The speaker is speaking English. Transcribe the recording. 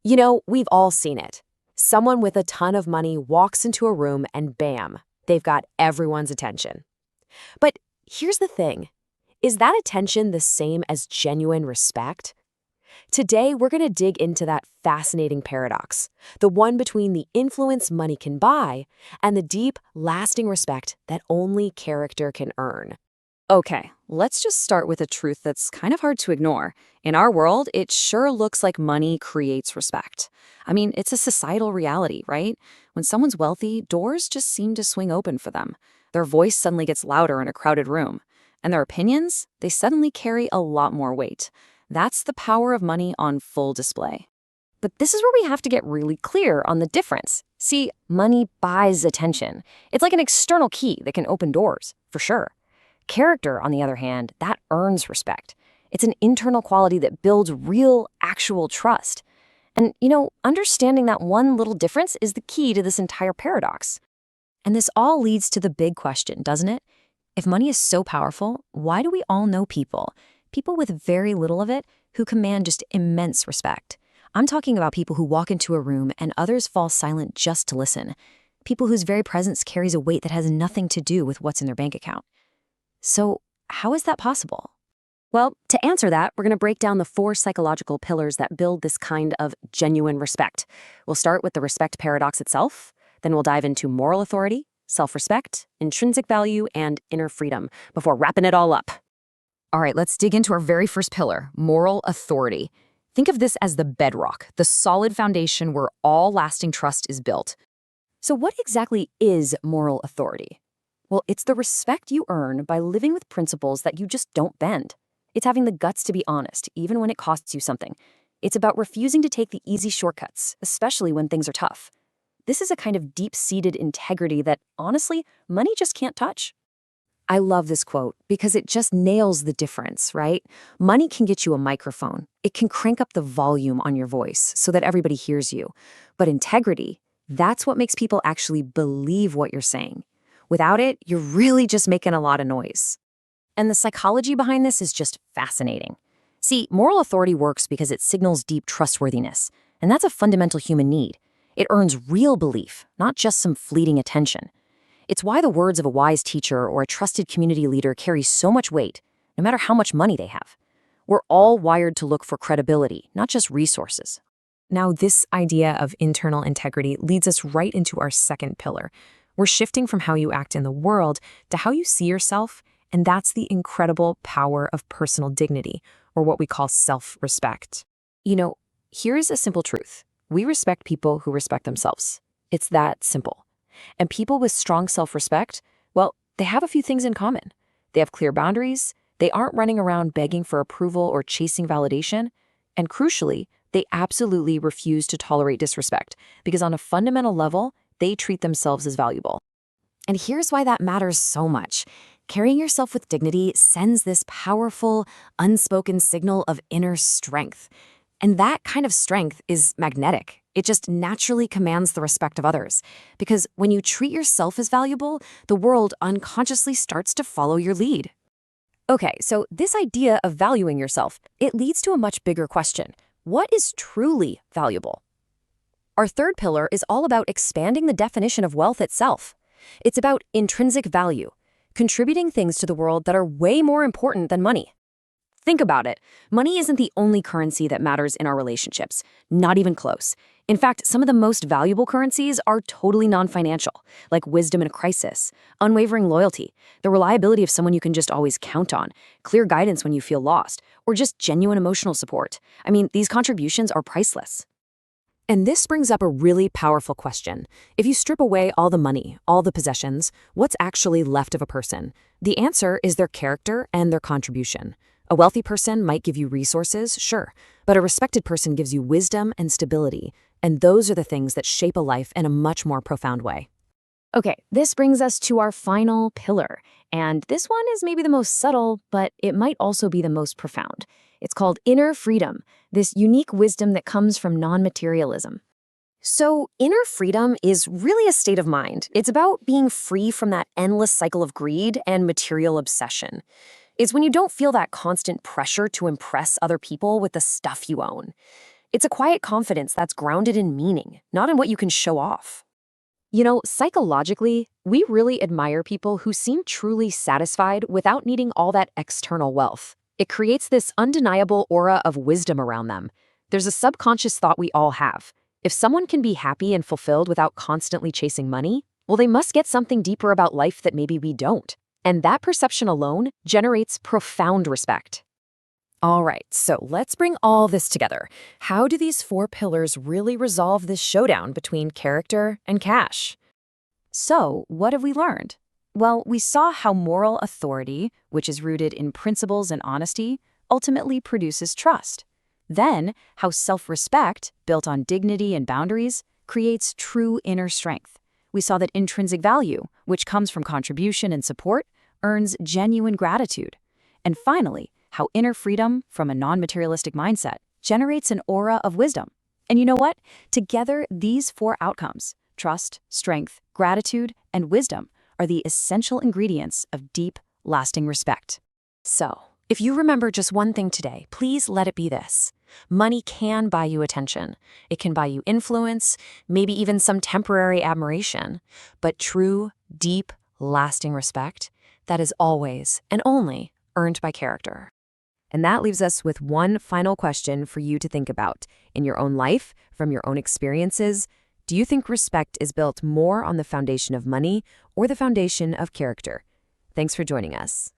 We've all seen it. Someone with a ton of money walks into a room and bam, they've got everyone's attention. But here's the thing. Is that attention the same as genuine respect? Today, we're going to dig into that fascinating paradox, the one between the influence money can buy and the deep, lasting respect that only character can earn. Okay, let's just start with a truth that's kind of hard to ignore. In our world, it sure looks like money creates respect. I mean, it's a societal reality, right? When someone's wealthy, doors just seem to swing open for them. Their voice suddenly gets louder in a crowded room. And their opinions, they suddenly carry a lot more weight. That's the power of money on full display. But this is where we have to get really clear on the difference. See, money buys attention. It's like an external key that can open doors, for sure. Character, on the other hand, that earns respect. It's an internal quality that builds real, actual trust. And, understanding that one little difference is the key to this entire paradox. And this all leads to the big question, doesn't it? If money is so powerful, why do we all know people with very little of it, who command just immense respect? I'm talking about people who walk into a room and others fall silent just to listen. People whose very presence carries a weight that has nothing to do with what's in their bank account. So, how is that possible? Well, to answer that, we're going to break down the 4 psychological pillars that build this kind of genuine respect. We'll start with the respect paradox itself, then we'll dive into moral authority, self-respect, intrinsic value, and inner freedom before wrapping it all up. All right, let's dig into our very first pillar, moral authority. Think of this as the bedrock, the solid foundation where all lasting trust is built. So what exactly is moral authority? Well, it's the respect you earn by living with principles that you just don't bend. It's having the guts to be honest, even when it costs you something. It's about refusing to take the easy shortcuts, especially when things are tough. This is a kind of deep-seated integrity that, honestly, money just can't touch. I love this quote because it just nails the difference, right? Money can get you a microphone. It can crank up the volume on your voice so that everybody hears you. But integrity, that's what makes people actually believe what you're saying. Without it, you're really just making a lot of noise. And the psychology behind this is just fascinating. See, moral authority works because it signals deep trustworthiness, and that's a fundamental human need. It earns real belief, not just some fleeting attention. It's why the words of a wise teacher or a trusted community leader carry so much weight, no matter how much money they have. We're all wired to look for credibility, not just resources. Now, this idea of internal integrity leads us right into our second pillar. We're shifting from how you act in the world to how you see yourself, and that's the incredible power of personal dignity, or what we call self-respect. Here's a simple truth. We respect people who respect themselves. It's that simple. And people with strong self-respect, well, they have a few things in common. They have clear boundaries, they aren't running around begging for approval or chasing validation, and crucially, they absolutely refuse to tolerate disrespect, because on a fundamental level, they treat themselves as valuable. And here's why that matters so much. Carrying yourself with dignity sends this powerful, unspoken signal of inner strength. And that kind of strength is magnetic. It just naturally commands the respect of others. Because when you treat yourself as valuable, the world unconsciously starts to follow your lead. Okay, so this idea of valuing yourself, it leads to a much bigger question. What is truly valuable? Our third pillar is all about expanding the definition of wealth itself. It's about intrinsic value, contributing things to the world that are way more important than money. Think about it. Money isn't the only currency that matters in our relationships, not even close. In fact, some of the most valuable currencies are totally non-financial, like wisdom in a crisis, unwavering loyalty, the reliability of someone you can just always count on, clear guidance when you feel lost, or just genuine emotional support. I mean, these contributions are priceless. And this brings up a really powerful question. If you strip away all the money, all the possessions, what's actually left of a person? The answer is their character and their contribution. A wealthy person might give you resources, sure, but a respected person gives you wisdom and stability, and those are the things that shape a life in a much more profound way. Okay, this brings us to our final pillar, and this one is maybe the most subtle, but it might also be the most profound. It's called inner freedom, this unique wisdom that comes from non-materialism. So inner freedom is really a state of mind. It's about being free from that endless cycle of greed and material obsession. It's when you don't feel that constant pressure to impress other people with the stuff you own. It's a quiet confidence that's grounded in meaning, not in what you can show off. Psychologically, we really admire people who seem truly satisfied without needing all that external wealth. It creates this undeniable aura of wisdom around them. There's a subconscious thought we all have. If someone can be happy and fulfilled without constantly chasing money, well, they must get something deeper about life that maybe we don't. And that perception alone generates profound respect. All right, so let's bring all this together. How do these four pillars really resolve this showdown between character and cash? So, what have we learned? Well, we saw how moral authority, which is rooted in principles and honesty, ultimately produces trust. Then, how self-respect, built on dignity and boundaries, creates true inner strength. We saw that intrinsic value, which comes from contribution and support, earns genuine gratitude. And finally, how inner freedom from a non-materialistic mindset generates an aura of wisdom. And you know what? Together, these four outcomes, trust, strength, gratitude, and wisdom, are the essential ingredients of deep, lasting respect. So, if you remember just one thing today, please let it be this. Money can buy you attention. It can buy you influence, maybe even some temporary admiration. But true, deep, lasting respect, that is always and only earned by character. And that leaves us with one final question for you to think about. In your own life, from your own experiences, do you think respect is built more on the foundation of money or the foundation of character? Thanks for joining us.